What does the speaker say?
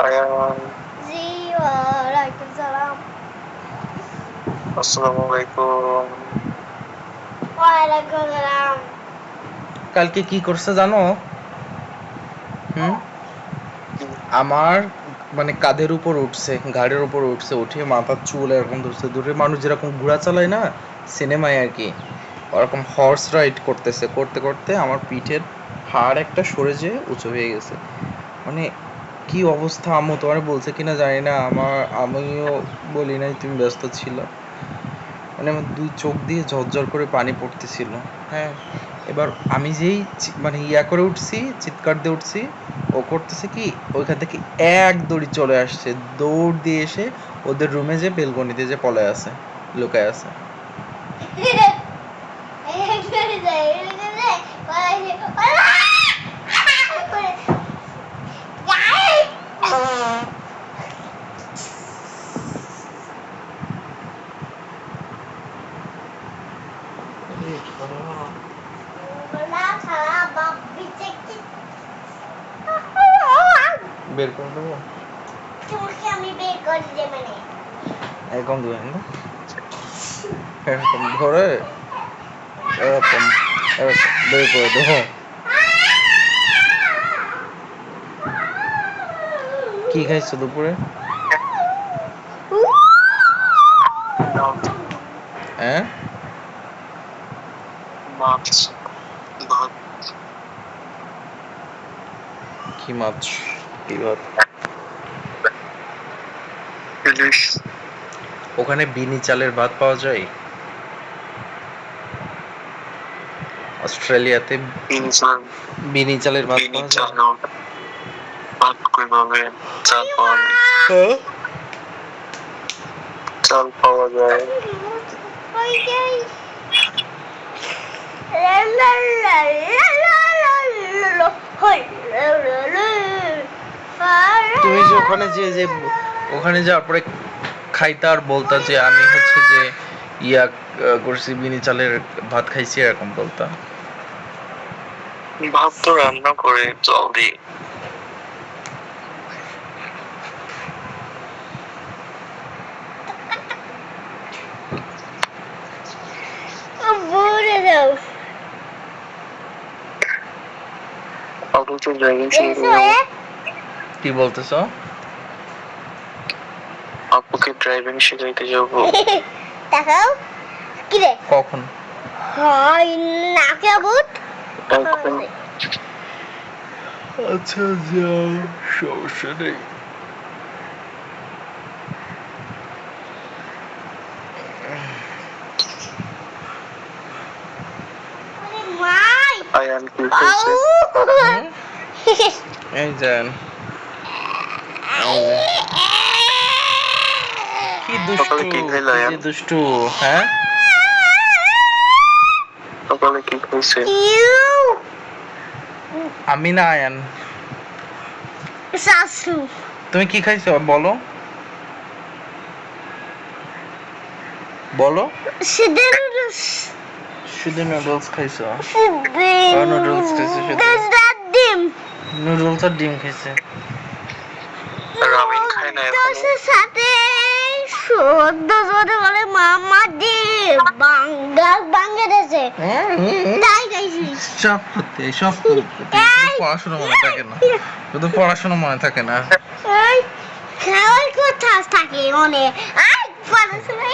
আয়ান, জি ওয়ালাইকুম সালাম। আসসালামু আলাইকুম। ওয়ালাইকুম সালাম। কালকে কি করছে জানো? আমার মানে কাঁধের উপর উঠছে, ঘাড়ের উপর উঠছে, উঠে মাথার চুল এরকম ধরছে, ধরে মানুষ যেরকম ঘোড়া চালায় না সিনেমায় আর কি, ওরকম হর্স রাইড করতেছে, করতে করতে আমার পিঠের হাড় একটা সরে যেয়ে উঁচু হয়ে গেছে। মানে কি অবস্থা, আম্মু তোমার বলছে কিনা জানি না, আমিও বলি নাই, তুমি ব্যস্ত ছিল। মানে আমার দুই চোখ দিয়ে ঝরঝর করে পানি পড়তেছিল। হ্যাঁ, এবার আমি যেই মানে ইয়া করে উঠছি, চিৎকার দিয়ে উঠছি, ও করতেছে কি ওইখান থেকে এক দৌড়ি চলে আসছে, দৌড় দিয়ে এসে ওদের রুমে যে বেলকনিতে যে পলায় আছে, লুকায় আছে। বের করে দেবো, আমি বের করে দেব না। এরকম দেবেন না, এরকম ধরে এরকম এরকম বের করে দেবো। কি খাইছো দুপুরে? হ্যাঁ, মাছ, ভাত, কি মাছ, কি ভাত? ইলিশ। ওখানে বিনি চালের ভাত পাওয়া যায়? অস্ট্রেলিয়াতে ইনসান, বিনি চালের ভাত বিনি পাওয়া চাল, যায়? ভাত কিভাবে? চাল পাওয়া যায়। হ্যাঁ? চাল পাওয়া যায়। তুমি যে ওখানে যাওয়ার পরে খাইতা আর বলতা যে আমি হচ্ছে যে ইয়া করছি, বিনি চালের ভাত খাইছি, এরকম বলতা। ভাত তো রান্না করে জল দিয়ে। আপনি তো ড্রাইভিং শিখতে যাবো। কি বলতেছো? আপুকে ড্রাইভিং শিখাইতে যাবো। দেখাও কি রে? কখন? হয় নাকে ভূত। এখন আচ্ছা যাও, সমস্যা নেই। মাই আয়ান কি হয়েছে? এই যান, কি দুষ্টু, সকালে কি খাইলো কি আয়ান? যে দুষ্টু। হ্যাঁ, সকালে কি খাইছে? আমি না আয়ান। শাশু তুমি কি খাইছো বলো, বলো। শুধু নুডলস খাইছো? নুডলস খাইছে শুধু? ডিম নুডলস আর ডিম খাইছে। রামিন খায় না এখনো? দশের সাথে সদ্য জোরে বলে মামা ডিম বাংলাদেশে তাই খাইছি। সব করতে, সব করতে পড়াশোনা মনে থাকে না, শুধু পড়াশোনা মনে থাকে না। এই খাওয়ার কথা থাকে মনে আর পড়াশোনা